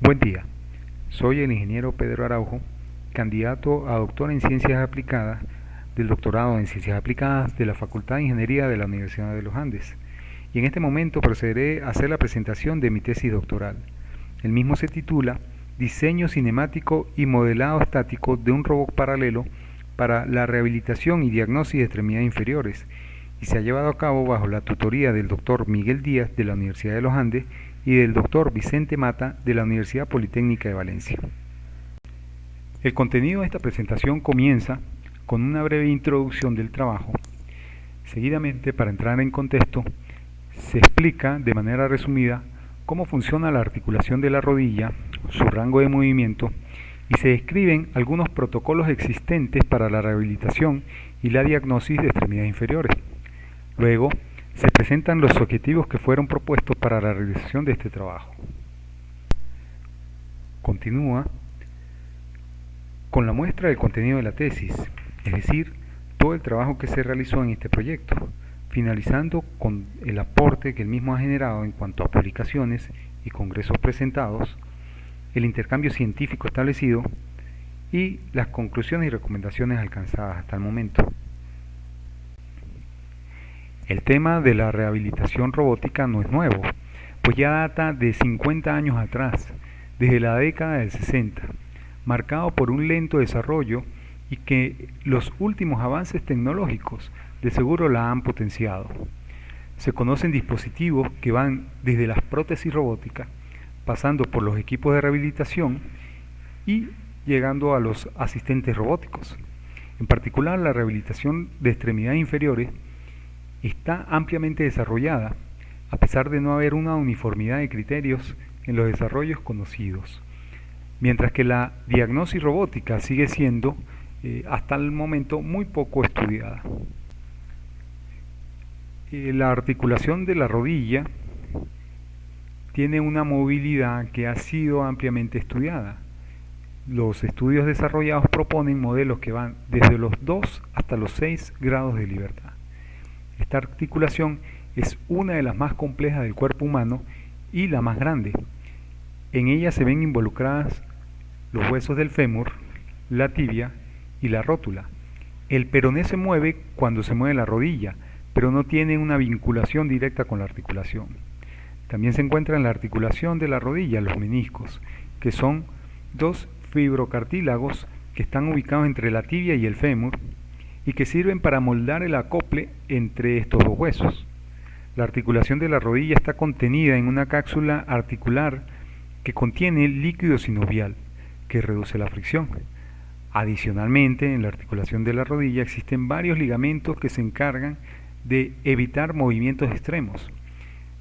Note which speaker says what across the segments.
Speaker 1: Buen día, soy el ingeniero Pedro Araujo, candidato a doctor en Ciencias Aplicadas del doctorado en Ciencias Aplicadas de la Facultad de Ingeniería de la Universidad de los Andes. Y en este momento procederé a hacer la presentación de mi tesis doctoral. El mismo se titula Diseño cinemático y modelado estático de un robot paralelo para la rehabilitación y diagnosis de extremidades inferiores, y se ha llevado a cabo bajo la tutoría del doctor Miguel Díaz de la Universidad de los Andes y del doctor Vicente Mata de la Universidad Politécnica de Valencia. El contenido de esta presentación comienza con una breve introducción del trabajo. Seguidamente, para entrar en contexto, se explica de manera resumida cómo funciona la articulación de la rodilla, su rango de movimiento, y se describen algunos protocolos existentes para la rehabilitación y la diagnosis de extremidades inferiores. Luego, se presentan los objetivos que fueron propuestos para la realización de este trabajo. Continúa con la muestra del contenido de la tesis, es decir, todo el trabajo que se realizó en este proyecto, finalizando con el aporte que el mismo ha generado en cuanto a publicaciones y congresos presentados, el intercambio científico establecido y las conclusiones y recomendaciones alcanzadas hasta el momento. El tema de la rehabilitación robótica no es nuevo, pues ya data de 50 años atrás, desde la década del 60, marcado por un lento desarrollo y que los últimos avances tecnológicos de seguro la han potenciado. Se conocen dispositivos que van desde las prótesis robóticas, pasando por los equipos de rehabilitación y llegando a los asistentes robóticos. En particular, la rehabilitación de extremidades inferiores está ampliamente desarrollada, a pesar de no haber una uniformidad de criterios en los desarrollos conocidos, mientras que la diagnosis robótica sigue siendo, hasta el momento, muy poco estudiada. La articulación de la rodilla tiene una movilidad que ha sido ampliamente estudiada. Los estudios desarrollados proponen modelos que van desde los 2 hasta los 6 grados de libertad. Esta articulación es una de las más complejas del cuerpo humano y la más grande. En ella se ven involucradas los huesos del fémur, la tibia y la rótula. El peroné se mueve cuando se mueve la rodilla, pero no tiene una vinculación directa con la articulación. También se encuentra en la articulación de la rodilla los meniscos, que son dos fibrocartílagos que están ubicados entre la tibia y el fémur, y que sirven para moldar el acople entre estos dos huesos. La articulación de la rodilla está contenida en una cápsula articular que contiene líquido sinovial, que reduce la fricción. Adicionalmente, en la articulación de la rodilla existen varios ligamentos que se encargan de evitar movimientos extremos.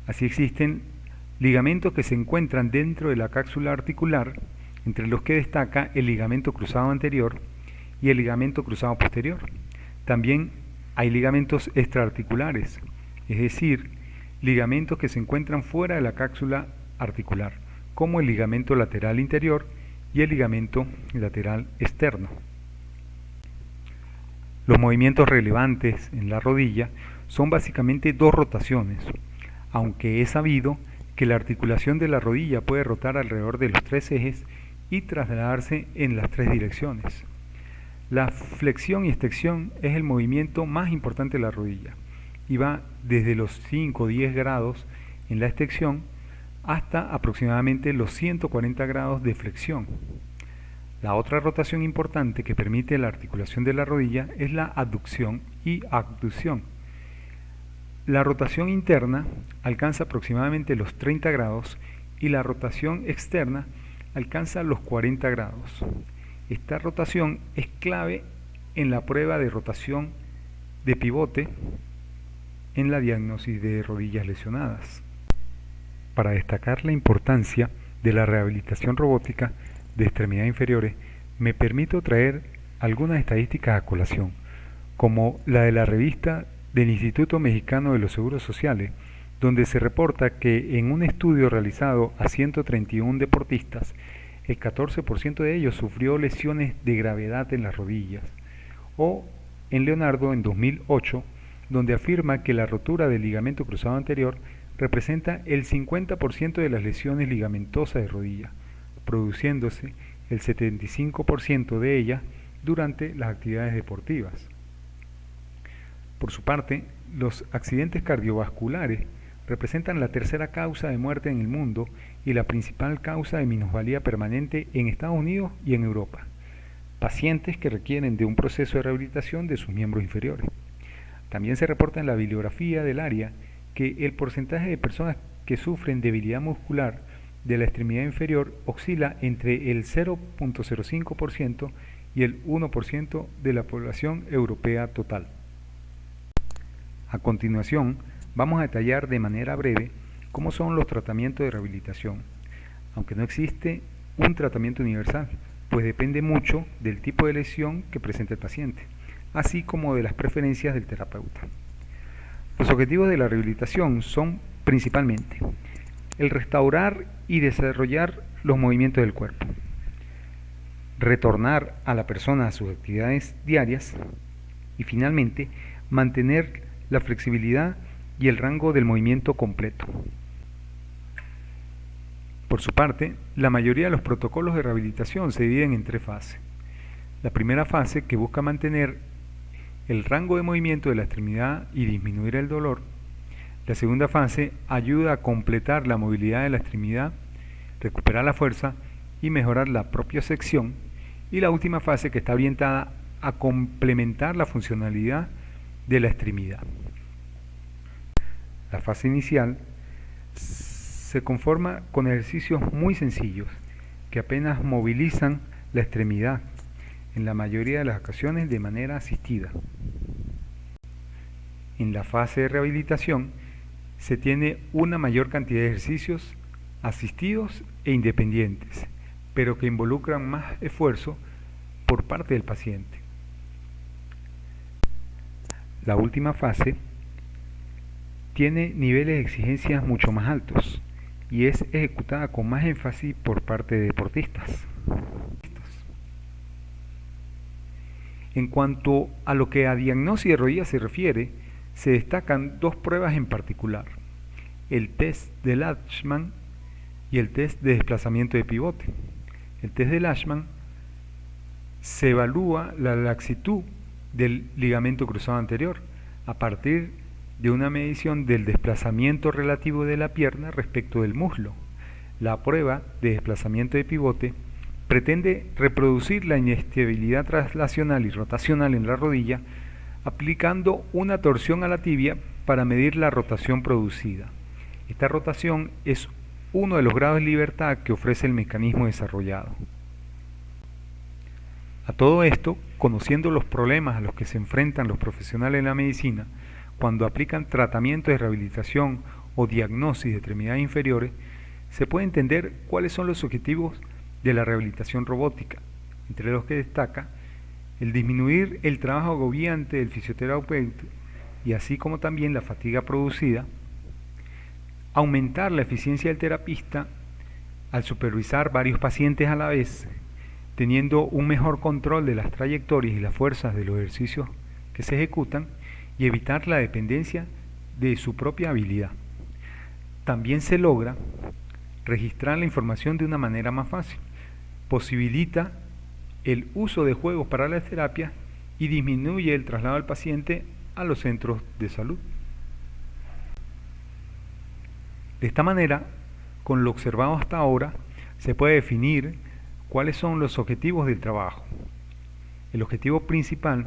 Speaker 1: Así existen ligamentos que se encuentran dentro de la cápsula articular, entre los que destaca el ligamento cruzado anterior y el ligamento cruzado posterior. También hay ligamentos extraarticulares, es decir, ligamentos que se encuentran fuera de la cápsula articular, como el ligamento lateral interior y el ligamento lateral externo. Los movimientos relevantes en la rodilla son básicamente dos rotaciones, aunque es sabido que la articulación de la rodilla puede rotar alrededor de los 3 ejes y trasladarse en las 3 direcciones. La flexión y extensión es el movimiento más importante de la rodilla y va desde los 5 o 10 grados en la extensión hasta aproximadamente los 140 grados de flexión. La otra rotación importante que permite la articulación de la rodilla es la abducción y abducción. La rotación interna alcanza aproximadamente los 30 grados y la rotación externa alcanza los 40 grados. Esta rotación es clave en la prueba de rotación de pivote en la diagnosis de rodillas lesionadas. Para destacar la importancia de la rehabilitación robótica de extremidades inferiores, me permito traer algunas estadísticas a colación, como la de la revista del Instituto Mexicano de los Seguros Sociales, donde se reporta que en un estudio realizado a 131 deportistas, el 14% de ellos sufrió lesiones de gravedad en las rodillas, o en Leonardo en 2008, donde afirma que la rotura del ligamento cruzado anterior representa el 50% de las lesiones ligamentosas de rodilla, produciéndose el 75% de ellas durante las actividades deportivas. Por su parte, los accidentes cardiovasculares representan la tercera causa de muerte en el mundo y la principal causa de minusvalía permanente en Estados Unidos y en Europa. Pacientes que requieren de un proceso de rehabilitación de sus miembros inferiores. También se reporta en la bibliografía del área que el porcentaje de personas que sufren debilidad muscular de la extremidad inferior oscila entre el 0.05% y el 1% de la población europea total. A continuación, vamos a detallar de manera breve cómo son los tratamientos de rehabilitación, aunque no existe un tratamiento universal, pues depende mucho del tipo de lesión que presenta el paciente, así como de las preferencias del terapeuta. Los objetivos de la rehabilitación son principalmente el restaurar y desarrollar los movimientos del cuerpo, retornar a la persona a sus actividades diarias y finalmente mantener la flexibilidad y el rango del movimiento completo. Por su parte, la mayoría de los protocolos de rehabilitación se dividen en tres fases. La primera fase, que busca mantener el rango de movimiento de la extremidad y disminuir el dolor. La segunda fase ayuda a completar la movilidad de la extremidad, recuperar la fuerza y mejorar la propiocepción. Y la última fase, que está orientada a complementar la funcionalidad de la extremidad. La fase inicial se conforma con ejercicios muy sencillos que apenas movilizan la extremidad, en la mayoría de las ocasiones de manera asistida. En la fase de rehabilitación se tiene una mayor cantidad de ejercicios asistidos e independientes, pero que involucran más esfuerzo por parte del paciente. La última fase tiene niveles de exigencias mucho más altos y es ejecutada con más énfasis por parte de deportistas. En cuanto a lo que a diagnóstico de rodilla se refiere, se destacan dos pruebas en particular: el test de Lachman y el test de desplazamiento de pivote. El test de Lachman se evalúa la laxitud del ligamento cruzado anterior a partir de una medición del desplazamiento relativo de la pierna respecto del muslo. La prueba de desplazamiento de pivote pretende reproducir la inestabilidad traslacional y rotacional en la rodilla aplicando una torsión a la tibia para medir la rotación producida. Esta rotación es uno de los grados de libertad que ofrece el mecanismo desarrollado. A todo esto, conociendo los problemas a los que se enfrentan los profesionales de la medicina cuando aplican tratamientos de rehabilitación o diagnosis de extremidades inferiores, se puede entender cuáles son los objetivos de la rehabilitación robótica, entre los que destaca el disminuir el trabajo agobiante del fisioterapeuta y así como también la fatiga producida, aumentar la eficiencia del terapista al supervisar varios pacientes a la vez, teniendo un mejor control de las trayectorias y las fuerzas de los ejercicios que se ejecutan y evitar la dependencia de su propia habilidad. También se logra registrar la información de una manera más fácil, posibilita el uso de juegos para la terapia y disminuye el traslado del paciente a los centros de salud. De esta manera, con lo observado hasta ahora, se puede definir cuáles son los objetivos del trabajo. El objetivo principal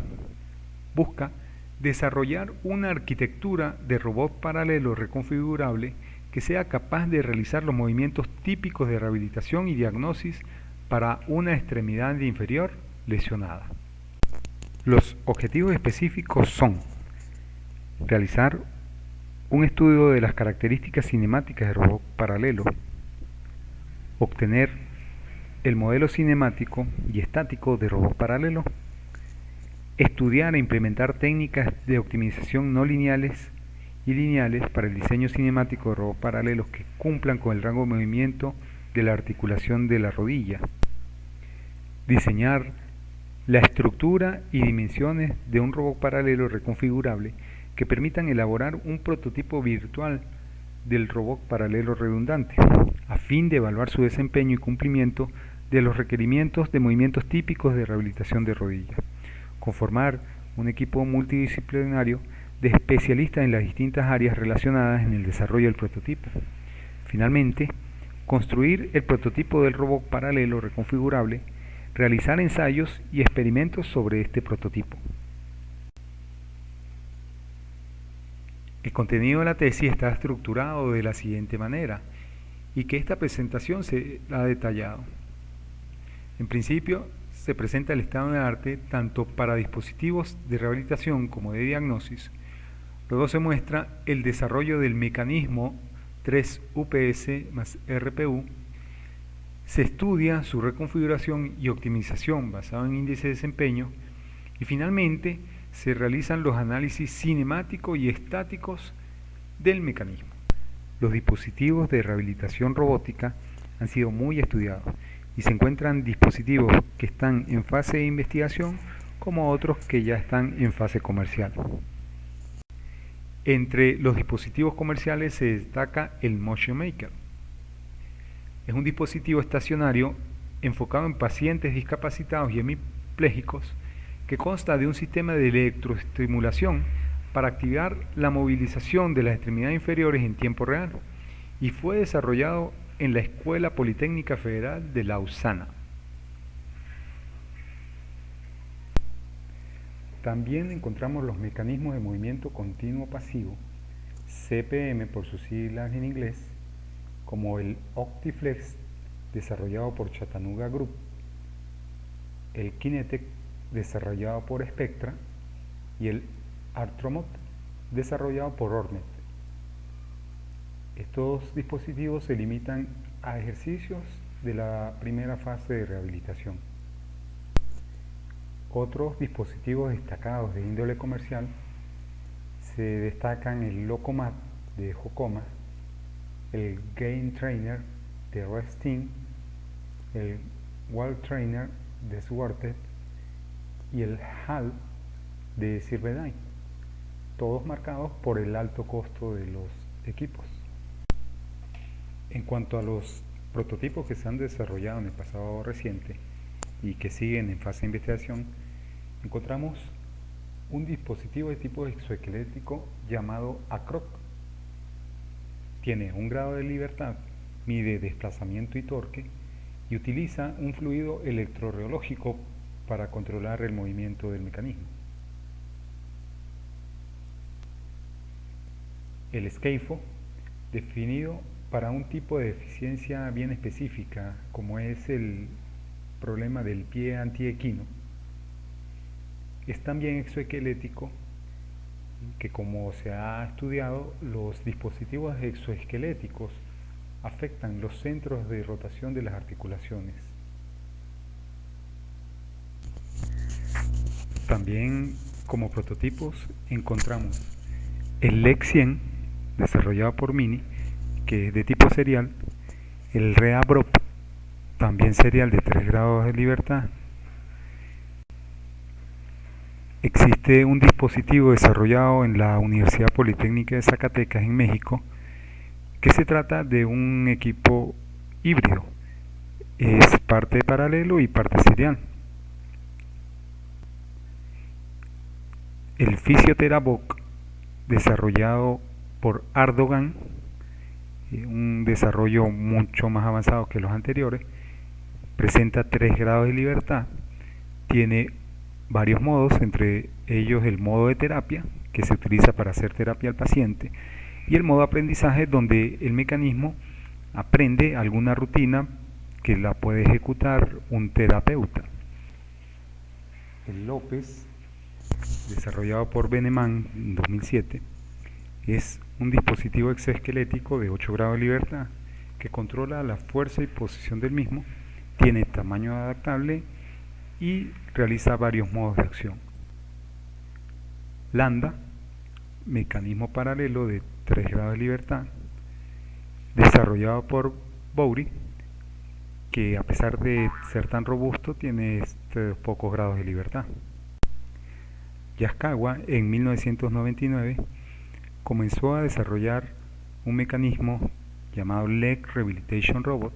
Speaker 1: busca desarrollar una arquitectura de robot paralelo reconfigurable que sea capaz de realizar los movimientos típicos de rehabilitación y diagnosis para una extremidad inferior lesionada. Los objetivos específicos son realizar un estudio de las características cinemáticas del robot paralelo, obtener el modelo cinemático y estático de robot paralelo, estudiar e implementar técnicas de optimización no lineales y lineales para el diseño cinemático de robots paralelos que cumplan con el rango de movimiento de la articulación de la rodilla, diseñar la estructura y dimensiones de un robot paralelo reconfigurable que permitan elaborar un prototipo virtual del robot paralelo redundante, a fin de evaluar su desempeño y cumplimiento de los requerimientos de movimientos típicos de rehabilitación de rodilla. Conformar un equipo multidisciplinario de especialistas en las distintas áreas relacionadas en el desarrollo del prototipo. Finalmente, construir el prototipo del robot paralelo reconfigurable, realizar ensayos y experimentos sobre este prototipo. El contenido de la tesis está estructurado de la siguiente manera, y que esta presentación se ha detallado. En principio, se presenta el estado del arte tanto para dispositivos de rehabilitación como de diagnosis. Luego se muestra el desarrollo del mecanismo 3UPS más RPU. Se estudia su reconfiguración y optimización basado en índice de desempeño. Y finalmente, se realizan los análisis cinemáticos y estáticos del mecanismo. Los dispositivos de rehabilitación robótica han sido muy estudiados y se encuentran dispositivos que están en fase de investigación como otros que ya están en fase comercial. Entre los dispositivos comerciales se destaca el Motion Maker. Es un dispositivo estacionario enfocado en pacientes discapacitados y hemipléjicos que consta de un sistema de electroestimulación para activar la movilización de las extremidades inferiores en tiempo real y fue desarrollado en la Escuela Politécnica Federal de Lausana. También encontramos los mecanismos de movimiento continuo pasivo, CPM por sus siglas en inglés, como el OptiFlex desarrollado por Chattanooga Group, el Kinetec desarrollado por Spectra y el Arthromote desarrollado por Ornet. Estos dispositivos se limitan a ejercicios de la primera fase de rehabilitación. Otros dispositivos destacados de índole comercial se destacan el Locomat de Jocoma, el Game Trainer de Resting, el Wall Trainer de Swarted y el HAL de Cirbedyne, todos marcados por el alto costo de los equipos. En cuanto a los prototipos que se han desarrollado en el pasado reciente y que siguen en fase de investigación, encontramos un dispositivo de tipo exoesquelético llamado ACROC. Tiene un grado de libertad, mide desplazamiento y torque y utiliza un fluido electrorreológico para controlar el movimiento del mecanismo. El SCAFO, definido para un tipo de deficiencia bien específica, como es el problema del pie antiequino, es también exoesquelético, que como se ha estudiado, los dispositivos exoesqueléticos afectan los centros de rotación de las articulaciones. También como prototipos encontramos el LEC 100 desarrollado por Mini, que es de tipo serial, el REABROP, también serial de 3 grados de libertad. Existe un dispositivo desarrollado en la Universidad Politécnica de Zacatecas en México, que se trata de un equipo híbrido, es parte paralelo y parte serial. El Physioteraboc, desarrollado por Ardogan, un desarrollo mucho más avanzado que los anteriores, presenta 3 grados de libertad, tiene varios modos, entre ellos el modo de terapia, que se utiliza para hacer terapia al paciente, y el modo aprendizaje, donde el mecanismo aprende alguna rutina que la puede ejecutar un terapeuta. El López, desarrollado por Beneman en 2007, es un dispositivo exoesquelético de 8 grados de libertad que controla la fuerza y posición del mismo, tiene tamaño adaptable y realiza varios modos de acción. Lambda, mecanismo paralelo de 3 grados de libertad, desarrollado por Bowery, que a pesar de ser tan robusto tiene pocos grados de libertad. Yaskawa en 1999 comenzó a desarrollar un mecanismo llamado Leg Rehabilitation Robot.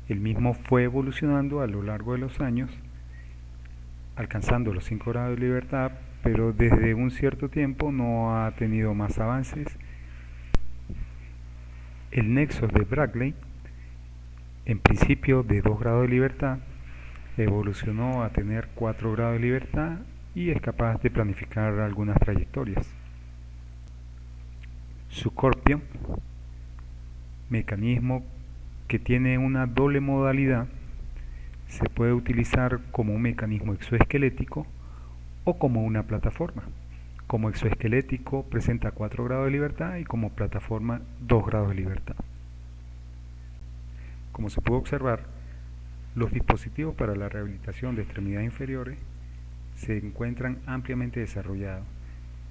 Speaker 1: El mismo fue evolucionando a lo largo de los años, alcanzando los 5 grados de libertad, pero desde un cierto tiempo no ha tenido más avances. El Nexus de Bradley, en principio de 2 grados de libertad, evolucionó a tener 4 grados de libertad y es capaz de planificar algunas trayectorias. Scorpion, mecanismo que tiene una doble modalidad, se puede utilizar como un mecanismo exoesquelético o como una plataforma. Como exoesquelético presenta 4 grados de libertad y como plataforma 2 grados de libertad. Como se puede observar, los dispositivos para la rehabilitación de extremidades inferiores se encuentran ampliamente desarrollados.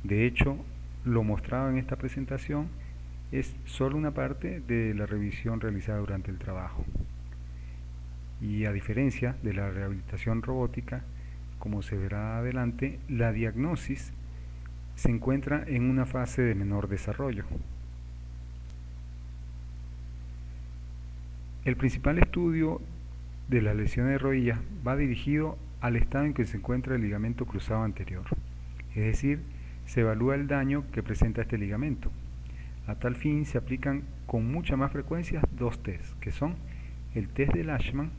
Speaker 1: De hecho, lo mostrado en esta presentación es solo una parte de la revisión realizada durante el trabajo. Y a diferencia de la rehabilitación robótica, como se verá adelante, la diagnosis se encuentra en una fase de menor desarrollo. El principal estudio de las lesiones de rodillas va dirigido al estado en que se encuentra el ligamento cruzado anterior, es decir, se evalúa el daño que presenta este ligamento. A tal fin se aplican con mucha más frecuencia dos tests, que son el test de Lashman,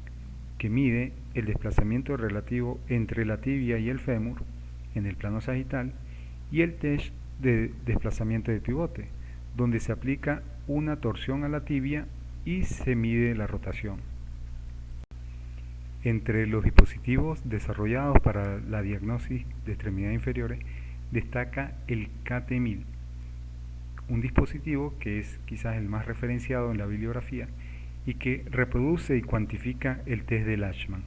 Speaker 1: que mide el desplazamiento relativo entre la tibia y el fémur en el plano sagital, y el test de desplazamiento de pivote, donde se aplica una torsión a la tibia y se mide la rotación. Entre los dispositivos desarrollados para la diagnosis de extremidades inferiores destaca el KT-1000, un dispositivo que es quizás el más referenciado en la bibliografía y que reproduce y cuantifica el test de Lashman.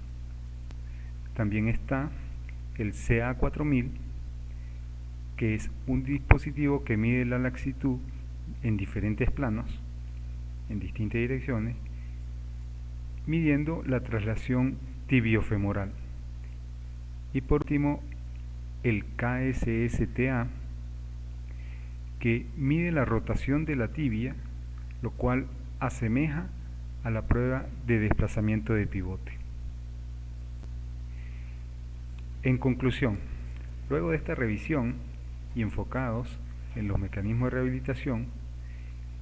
Speaker 1: También está el CA4000, que es un dispositivo que mide la laxitud en diferentes planos, en distintas direcciones, midiendo la traslación tibiofemoral. Y por último, el KSSTA, que mide la rotación de la tibia, lo cual asemeja a la prueba de desplazamiento de pivote. En conclusión, luego de esta revisión y enfocados en los mecanismos de rehabilitación,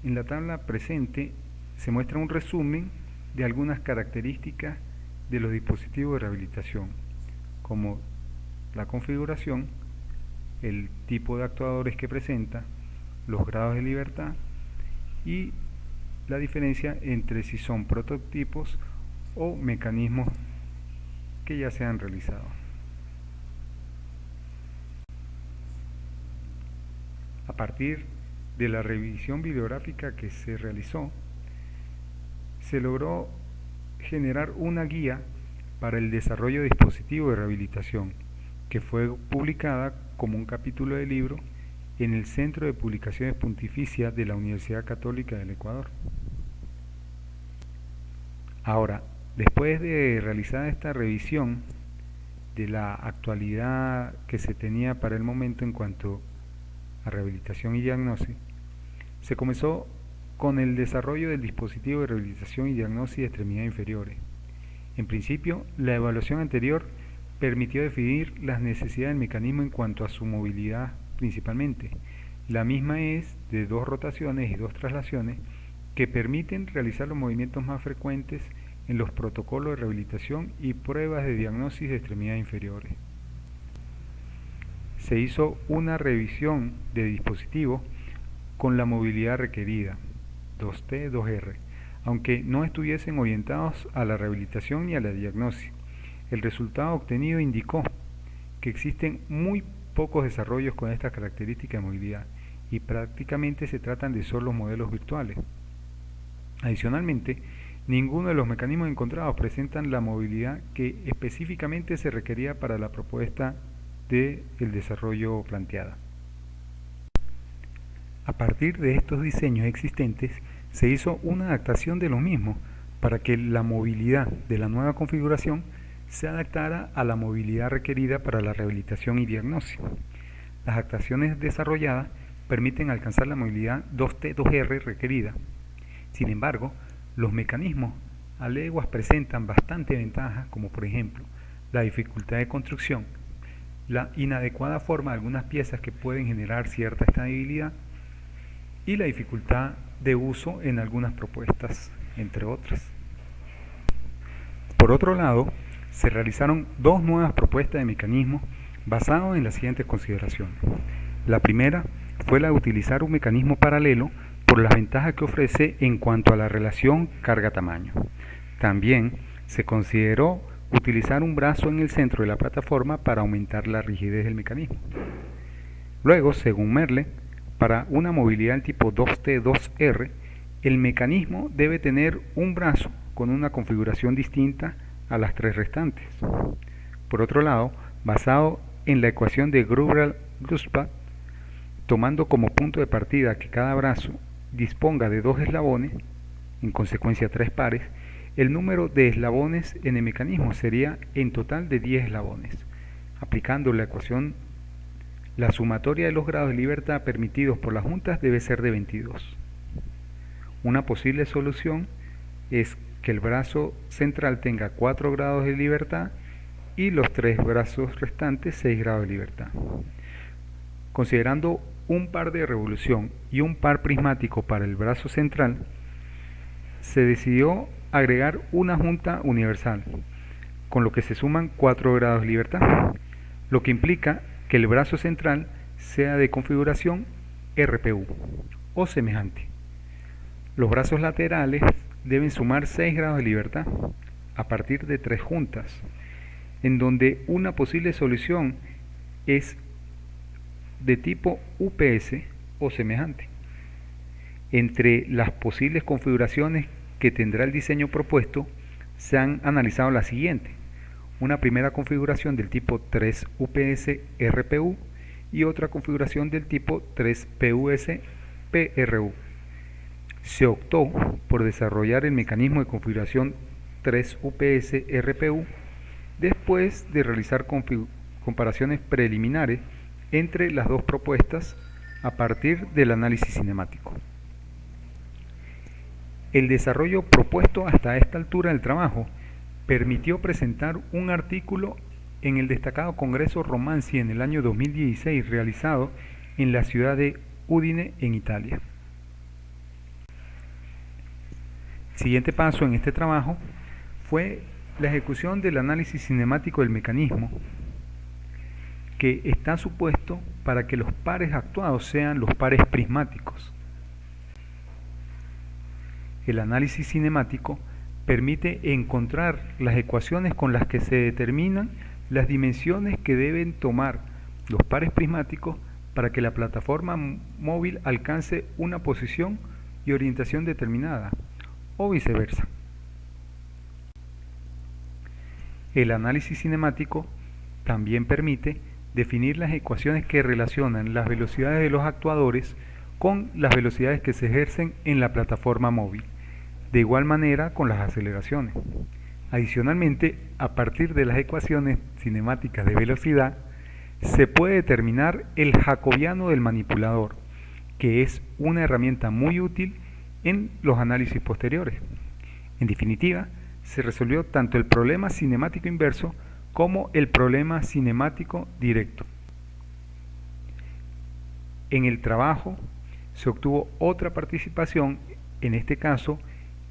Speaker 1: en la tabla presente se muestra un resumen de algunas características de los dispositivos de rehabilitación, como la configuración, el tipo de actuadores que presenta, los grados de libertad y la diferencia entre si son prototipos o mecanismos que ya se han realizado. A partir de la revisión bibliográfica que se realizó, se logró generar una guía para el desarrollo de dispositivos de rehabilitación, que fue publicada como un capítulo de libro en el Centro de Publicaciones Pontificias de la Universidad Católica del Ecuador. Ahora, después de realizar esta revisión de la actualidad que se tenía para el momento en cuanto a rehabilitación y diagnosis, se comenzó con el desarrollo del dispositivo de rehabilitación y diagnosis de extremidades inferiores. En principio, la evaluación anterior permitió definir las necesidades del mecanismo en cuanto a su movilidad principalmente. La misma es de 2 rotaciones y 2 traslaciones que permiten realizar los movimientos más frecuentes en los protocolos de rehabilitación y pruebas de diagnosis de extremidades inferiores. Se hizo una revisión de dispositivos con la movilidad requerida, 2T, 2R, aunque no estuviesen orientados a la rehabilitación ni a la diagnosis. El resultado obtenido indicó que existen muy pocos desarrollos con estas características de movilidad y prácticamente se tratan de solo modelos virtuales. Adicionalmente, ninguno de los mecanismos encontrados presentan la movilidad que específicamente se requería para la propuesta del desarrollo planteada. A partir de estos diseños existentes, se hizo una adaptación de los mismos para que la movilidad de la nueva configuración se adaptara a la movilidad requerida para la rehabilitación y diagnóstico. Las adaptaciones desarrolladas permiten alcanzar la movilidad 2T2R requerida. Sin embargo, los mecanismos a leguas presentan bastante ventajas, como por ejemplo la dificultad de construcción, la inadecuada forma de algunas piezas que pueden generar cierta estabilidad y la dificultad de uso en algunas propuestas, entre otras. Por otro lado, se realizaron dos nuevas propuestas de mecanismos basados en las siguientes consideraciones. La primera fue la de utilizar un mecanismo paralelo por las ventajas que ofrece en cuanto a la relación carga-tamaño. También se consideró utilizar un brazo en el centro de la plataforma para aumentar la rigidez del mecanismo. Luego, según Merle, para una movilidad del tipo 2T2R, el mecanismo debe tener un brazo con una configuración distinta a las tres restantes. Por otro lado, basado en la ecuación de Gruber-Gustave, tomando como punto de partida que cada brazo disponga de 2 eslabones, en consecuencia 3 pares, el número de eslabones en el mecanismo sería en total de 10 eslabones. Aplicando la ecuación, la sumatoria de los grados de libertad permitidos por las juntas debe ser de 22. Una posible solución es que el brazo central tenga 4 grados de libertad y los 3 brazos restantes 6 grados de libertad. Considerando un par de revolución y un par prismático para el brazo central, se decidió agregar una junta universal, con lo que se suman 4 grados de libertad, lo que implica que el brazo central sea de configuración RPU o semejante. Los brazos laterales deben sumar 6 grados de libertad a partir de 3 juntas, en donde una posible solución es de tipo UPS o semejante. Entre las posibles configuraciones que tendrá el diseño propuesto, se han analizado las siguientes: una primera configuración del tipo 3 UPS RPU y otra configuración del tipo 3 PUS PRU. Se optó por desarrollar el mecanismo de configuración 3 UPS RPU después de realizar comparaciones preliminares entre las dos propuestas a partir del análisis cinemático. El desarrollo propuesto hasta esta altura del trabajo permitió presentar un artículo en el destacado Congreso Romanzi en el año 2016 realizado en la ciudad de Udine, en Italia. El siguiente paso en este trabajo fue la ejecución del análisis cinemático del mecanismo, que está supuesto para que los pares actuados sean los pares prismáticos. El análisis cinemático permite encontrar las ecuaciones con las que se determinan las dimensiones que deben tomar los pares prismáticos para que la plataforma móvil alcance una posición y orientación determinada, o viceversa. El análisis cinemático también permite definir las ecuaciones que relacionan las velocidades de los actuadores con las velocidades que se ejercen en la plataforma móvil, de igual manera con las aceleraciones. Adicionalmente, a partir de las ecuaciones cinemáticas de velocidad, se puede determinar el jacobiano del manipulador, que es una herramienta muy útil en los análisis posteriores. En definitiva, se resolvió tanto el problema cinemático inverso como el problema cinemático directo. En el trabajo se obtuvo otra participación, en este caso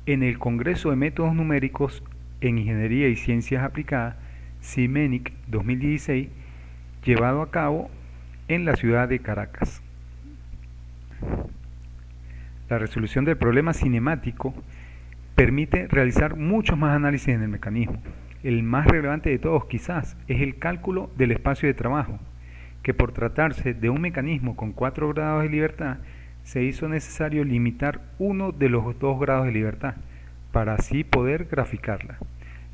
Speaker 1: en el Congreso de Métodos Numéricos en Ingeniería y Ciencias Aplicadas, CIMENIC 2016, llevado a cabo en la ciudad de Caracas. La resolución del problema cinemático permite realizar muchos más análisis en el mecanismo. El más relevante de todos quizás es el cálculo del espacio de trabajo, que por tratarse de un mecanismo con 4 grados de libertad, se hizo necesario limitar uno de los 2 grados de libertad, para así poder graficarla.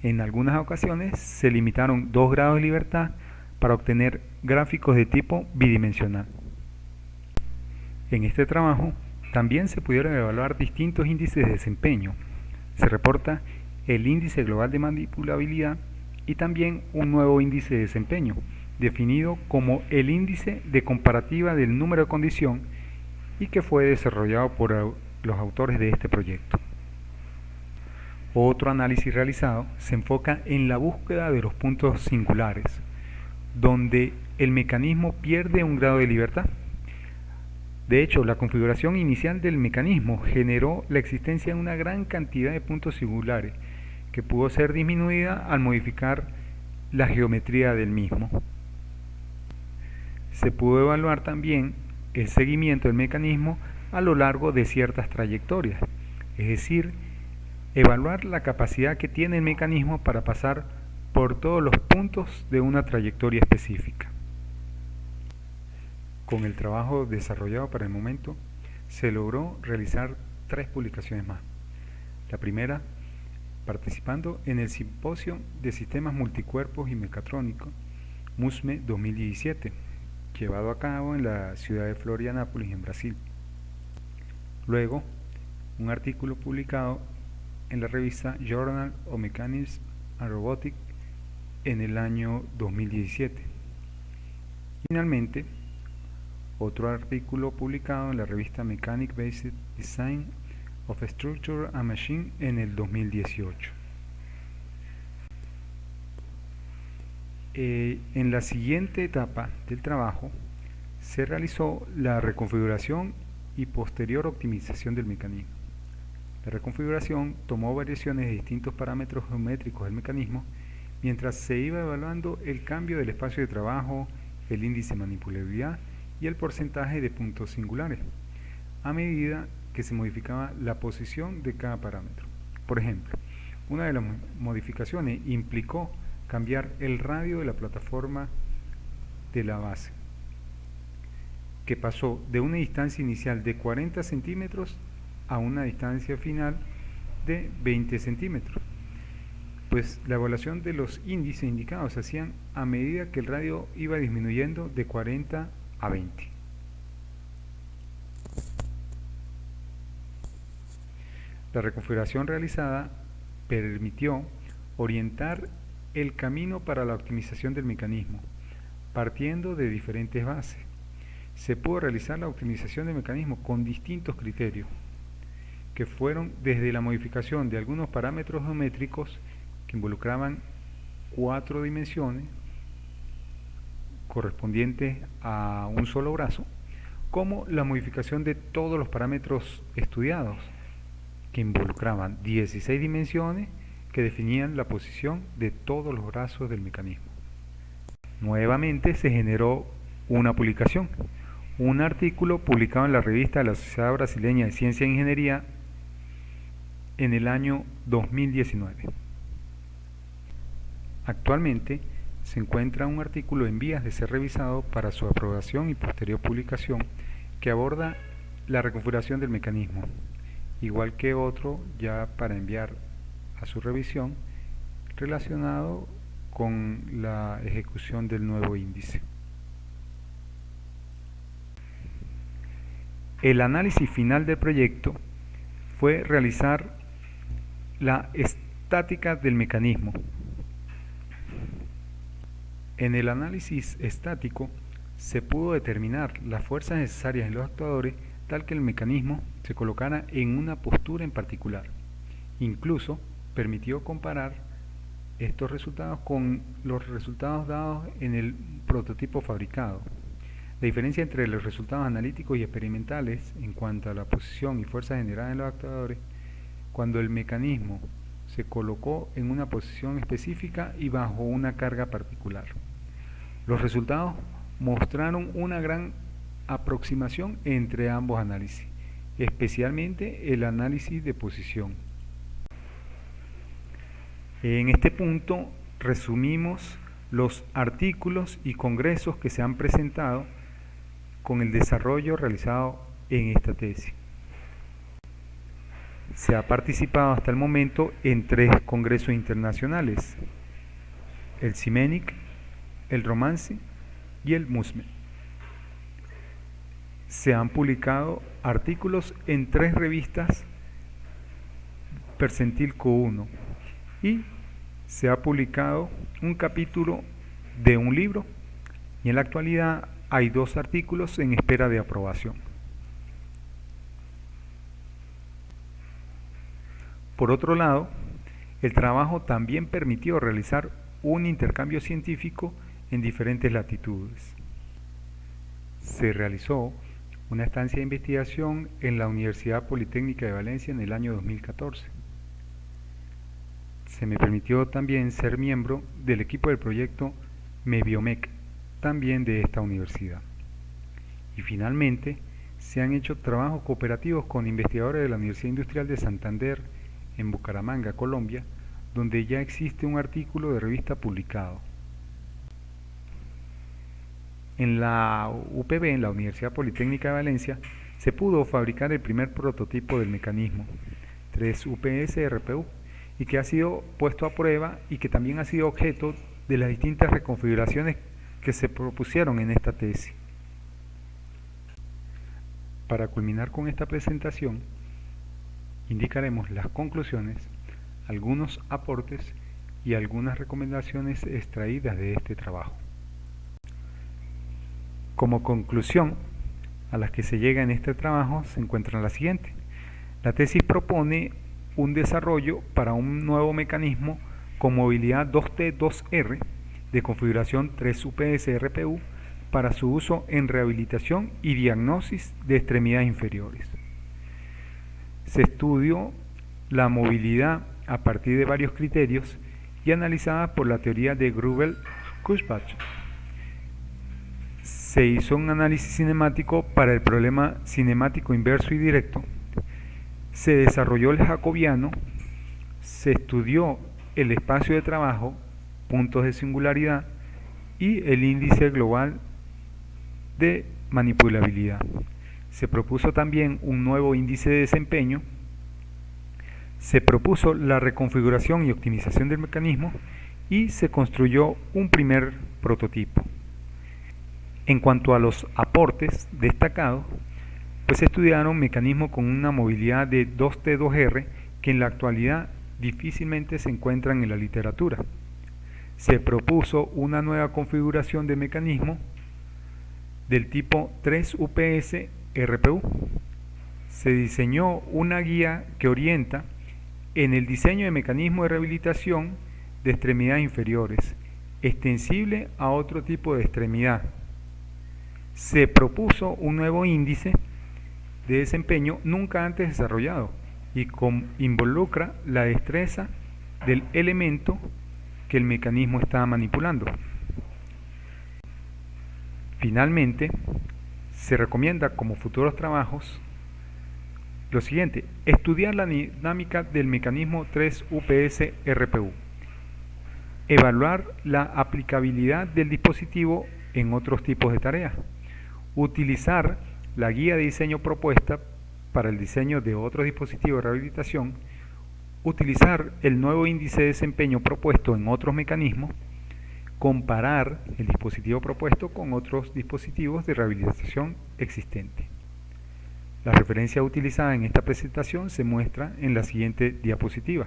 Speaker 1: En algunas ocasiones se limitaron 2 grados de libertad para obtener gráficos de tipo bidimensional. En este trabajo también se pudieron evaluar distintos índices de desempeño. Se reporta el índice global de manipulabilidad y también un nuevo índice de desempeño, definido como el índice de comparativa del número de condición y que fue desarrollado por los autores de este proyecto. Otro análisis realizado se enfoca en la búsqueda de los puntos singulares, donde el mecanismo pierde un grado de libertad. De hecho, la configuración inicial del mecanismo generó la existencia de una gran cantidad de puntos singulares, que pudo ser disminuida al modificar la geometría del mismo. Se pudo evaluar también el seguimiento del mecanismo a lo largo de ciertas trayectorias, es decir, evaluar la capacidad que tiene el mecanismo para pasar por todos los puntos de una trayectoria específica. Con el trabajo desarrollado para el momento, se logró realizar 3 publicaciones más. La primera, participando en el Simposio de Sistemas Multicuerpos y Mecatrónicos, MUSME 2017, llevado a cabo en la ciudad de Florianópolis, en Brasil. Luego, un artículo publicado en la revista Journal of Mechanics and Robotics en el año 2017. Finalmente, otro artículo publicado en la revista Mechanic Based Design of Structure and Machine en el 2018. En la siguiente etapa del trabajo se realizó la reconfiguración y posterior optimización del mecanismo. La reconfiguración tomó variaciones de distintos parámetros geométricos del mecanismo mientras se iba evaluando el cambio del espacio de trabajo, el índice de manipulabilidad y el porcentaje de puntos singulares, a medida que se modificaba la posición de cada parámetro. Por ejemplo, una de las modificaciones implicó cambiar el radio de la plataforma de la base, que pasó de una distancia inicial de 40 centímetros a una distancia final de 20 centímetros. Pues la evaluación de los índices indicados se hacían a medida que el radio iba disminuyendo de 40 a 20. La reconfiguración realizada permitió orientar el camino para la optimización del mecanismo, partiendo de diferentes bases. Se pudo realizar la optimización del mecanismo con distintos criterios, que fueron desde la modificación de algunos parámetros geométricos que involucraban 4 dimensiones correspondientes a un solo brazo, como la modificación de todos los parámetros estudiados, que involucraban 16 dimensiones que definían la posición de todos los brazos del mecanismo. Nuevamente se generó una publicación, un artículo publicado en la revista de la Sociedad Brasileña de Ciencia e Ingeniería en el año 2019. Actualmente se encuentra un artículo en vías de ser revisado para su aprobación y posterior publicación que aborda la reconfiguración del mecanismo, igual que otro ya para enviar a su revisión relacionado con la ejecución del nuevo índice. El análisis final del proyecto fue realizar la estática del mecanismo. En el análisis estático se pudo determinar las fuerzas necesarias en los actuadores tal que el mecanismo se colocara en una postura en particular. Incluso permitió comparar estos resultados con los resultados dados en el prototipo fabricado. La diferencia entre los resultados analíticos y experimentales en cuanto a la posición y fuerza generada en los actuadores cuando el mecanismo se colocó en una posición específica y bajo una carga particular. Los resultados mostraron una gran aproximación entre ambos análisis, especialmente el análisis de posición. En este punto resumimos los artículos y congresos que se han presentado con el desarrollo realizado en esta tesis. Se ha participado hasta el momento en 3 congresos internacionales: el CIMENIC, el Romance y el MUSME. Se han publicado artículos en 3 revistas Percentil Q1 y se ha publicado un capítulo de un libro, y en la actualidad hay 2 artículos en espera de aprobación. Por otro lado, el trabajo también permitió realizar un intercambio científico en diferentes latitudes. Se realizó una estancia de investigación en la Universidad Politécnica de Valencia en el año 2014. Se me permitió también ser miembro del equipo del proyecto MEBIOMEC, también de esta universidad. Y finalmente, se han hecho trabajos cooperativos con investigadores de la Universidad Industrial de Santander en Bucaramanga, Colombia, donde ya existe un artículo de revista publicado. En la UPV, en la Universidad Politécnica de Valencia, se pudo fabricar el primer prototipo del mecanismo 3UPS-RPU y que ha sido puesto a prueba y que también ha sido objeto de las distintas reconfiguraciones que se propusieron en esta tesis. Para culminar con esta presentación, indicaremos las conclusiones, algunos aportes y algunas recomendaciones extraídas de este trabajo. Como conclusión a las que se llega en este trabajo se encuentra la siguiente. La tesis propone un desarrollo para un nuevo mecanismo con movilidad 2T2R de configuración 3UPS-RPU para su uso en rehabilitación y diagnosis de extremidades inferiores. Se estudió la movilidad a partir de varios criterios y analizada por la teoría de Grubel-Kurzbach. Se hizo un análisis cinemático para el problema cinemático inverso y directo. Se desarrolló el jacobiano. Se estudió el espacio de trabajo, puntos de singularidad y el índice global de manipulabilidad. Se propuso también un nuevo índice de desempeño. Se propuso la reconfiguración y optimización del mecanismo y se construyó un primer prototipo. En cuanto a los aportes destacados, pues se estudiaron mecanismos con una movilidad de 2T2R que en la actualidad difícilmente se encuentran en la literatura. Se propuso una nueva configuración de mecanismo del tipo 3UPS-RPU. Se diseñó una guía que orienta en el diseño de mecanismos de rehabilitación de extremidades inferiores, extensible a otro tipo de extremidad. Se propuso un nuevo índice de desempeño nunca antes desarrollado y involucra la destreza del elemento que el mecanismo está manipulando. Finalmente, se recomienda como futuros trabajos lo siguiente: estudiar la dinámica del mecanismo 3UPS-RPU, evaluar la aplicabilidad del dispositivo en otros tipos de tareas, utilizar la guía de diseño propuesta para el diseño de otros dispositivos de rehabilitación, utilizar el nuevo índice de desempeño propuesto en otros mecanismos, comparar el dispositivo propuesto con otros dispositivos de rehabilitación existentes. La referencia utilizada en esta presentación se muestra en la siguiente diapositiva.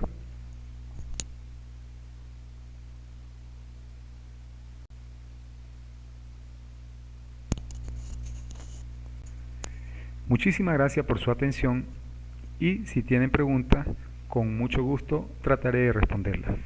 Speaker 1: Muchísimas gracias por su atención y si tienen preguntas, con mucho gusto trataré de responderlas.